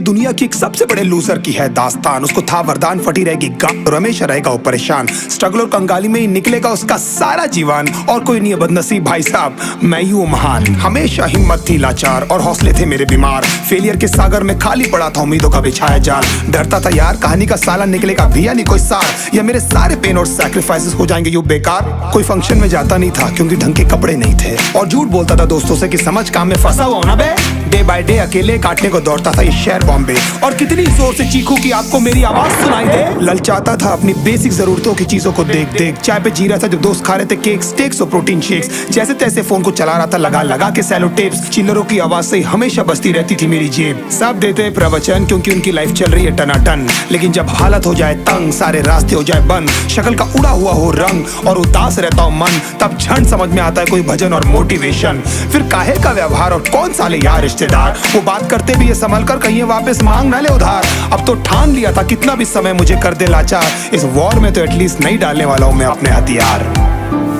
दुनिया की एक सबसे बड़े लूजर की है दास्तान। उसको था वरदान, फटी रहेगी गांठ और हमेशा रहेगा वो परेशान। स्ट्रगल और कंगाली में ही निकलेगा उसका सारा जीवन। और कोई नहीं है बदनसीब भाई साहब, मैं ही हूँ महान। हमेशा हिम्मत थी लाचार और हौसले थे मेरे बीमार। फेलियर के सागर में खाली पड़ा था उम्मीदों का बिछाया जाल। डरता था यार कहानी का साला निकलेगा भी या नहीं कोई सार, या मेरे सारे पेन और सैक्रिफाइसेस हो जाएंगे यूं बेकार। कोई फंक्शन में जाता नहीं था क्योंकि ढंग के कपड़े नहीं थे, और झूठ बोलता था दोस्तों से कि समझ काम में फंसा हुआ ना बे। डे बाय डे अकेले काटने को दौड़ता था ये शहर बॉम्बे। और कितनी जोर से चीखूं कि आपको मेरी आवाज सुनाई दे। ललचाता था अपनी बेसिक जरूरतों की चीजों को देख देख। चाय पे जी रहा था जब दोस्त खा रहे थे केक, स्टेक्स और प्रोटीन शेक्स। जैसे तैसे फोन को चला रहा था लगा लगा के सैलो टेप्स। चिल्लरों की आवाज से हमेशा बजती रहती थी मेरी जेब। सब देते प्रवचन क्योंकि उनकी लाइफ चल रही है टनाटन, लेकिन जब हालत हो जाए तंग, सारे रास्ते हो जाए बंद, शक्ल का उड़ा हुआ हो रंग और उदास रहता हो मन, तब झंड समझ में आता है कोई भजन और मोटिवेशन। फिर काहे का व्यवहार और कौन साले यार रिश्तेदार, वो बात करते भी ये संभल कर कहीं वापस मांग ना ले उधार। अब तो ठान लिया था कितना भी समय मुझे कर दे लाचार, इस वॉर में तो एटलीस्ट नहीं डालने वाला हूं मैं अपने हथियार।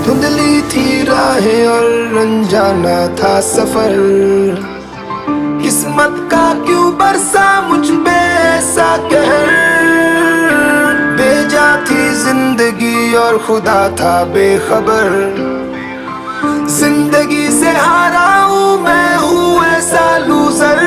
धुंधली थी राहें और अनजाना था सफर, किस्मत का क्यों बरसा मुझ पे ऐसा कहर। बेजा थी जिंदगी और खुदा था बेखबर, जिंदगी से हारा हूँ मैं, हूँ ऐसा लूजर।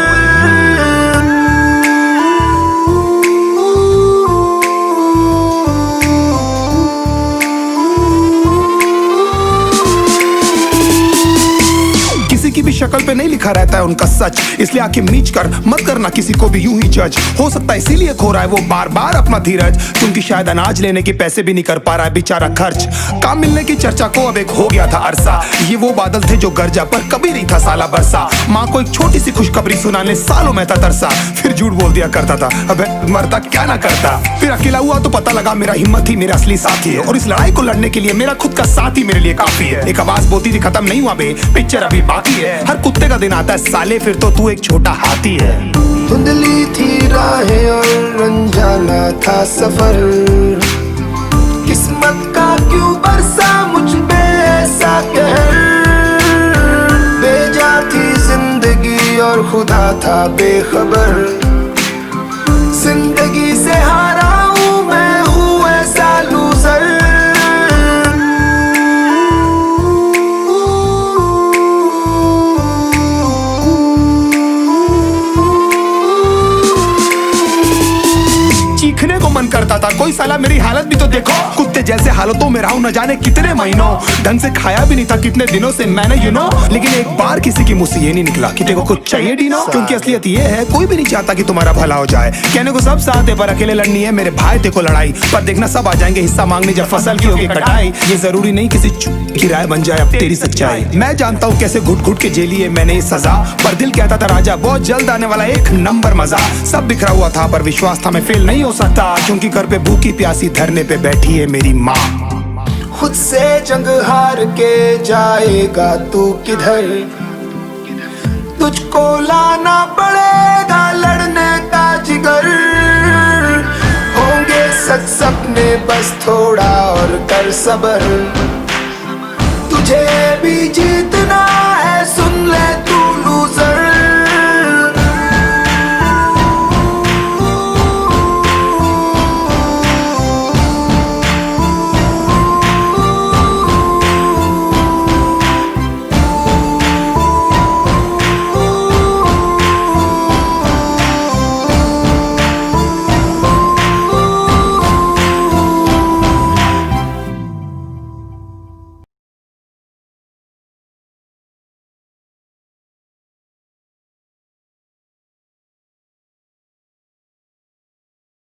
किसी की भी शक्ल पे नहीं लिखा रहता है उनका सच, इसलिए आंखें मीच कर मत करना किसी को भी यूं ही जज। हो सकता है इसीलिए खो रहा है वो बार बार अपना धीरज, क्योंकि शायद अनाज लेने के पैसे भी नहीं कर पा रहा है बेचारा खर्च। काम मिलने की चर्चा को अब एक हो गया था अरसा, ये वो बादल थे जो गरजा पर कभी नहीं था साला बरसा। माँ को एक छोटी सी खुशखबरी सुनाने सालों में था तरसा, फिर झूठ बोल दिया करता था अबे मरता क्या ना करता। फिर अकेला हुआ तो पता लगा मेरा हिम्मत ही मेरा असली साथी है, और इस लड़ाई को लड़ने के लिए मेरा खुद का साथ ही मेरे लिए काफी है। एक आवाज बोलती थी खत्म नहीं हुआ बे, पिक्चर अभी बाकी है। हर कुत्ते का दिन आता है साले, फिर तो तू एक छोटा हाथी है। धुंधली थी राहें और अनजाना था सफर, किस्मत का क्यों बरसा मुझ पे ऐसा कहर। बेजा थी जिंदगी और खुदा था बेखबर, जिंदगी से हारा हूँ मैं, हूँ ऐसा लूजर। चीखने को मन करता था कोई साला मेरी हालत भी तो देखो। कुत्ते जैसे हालतों में रहा हूं न जाने कितने महीनों, ढंग से खाया भी नहीं था कितने दिनों से मैंने लेकिन एक बार किसी की मुंह से ये नहीं निकला कि तेरे को कुछ चाहिए डीनो। क्योंकि असलियत ये है कोई भी नहीं चाहता कि तुम्हारा भला हो जाए। कहने को सब साथ है पर अकेले लड़नी है मेरे भाई तेरे को लड़ाई, पर देखना सब आ जाएंगे हिस्सा मांगने जब फसल की होगी कटाई। ये जरूरी नहीं किसी की राय बन जाए अब तेरी सच्चाई। मैं जानता हूँ कैसे घुट घुट के जेली है मैंने ये सजा, पर दिल कहता था राजा बहुत जल्द आने वाला एक नंबर मजा। सब बिखरा हुआ था पर विश्वास था मैं फेल नहीं हो सकता, क्योंकि घर पे भूखी प्यासी धरने पे बैठी है मेरी माँ। खुद से जंग हार के जाएगा तू किधर, तुझको लाना पड़ेगा लड़ने का जिगर। होंगे सच सपने बस थोड़ा और कर सबर, तुझे भी जीतना है सुन ले।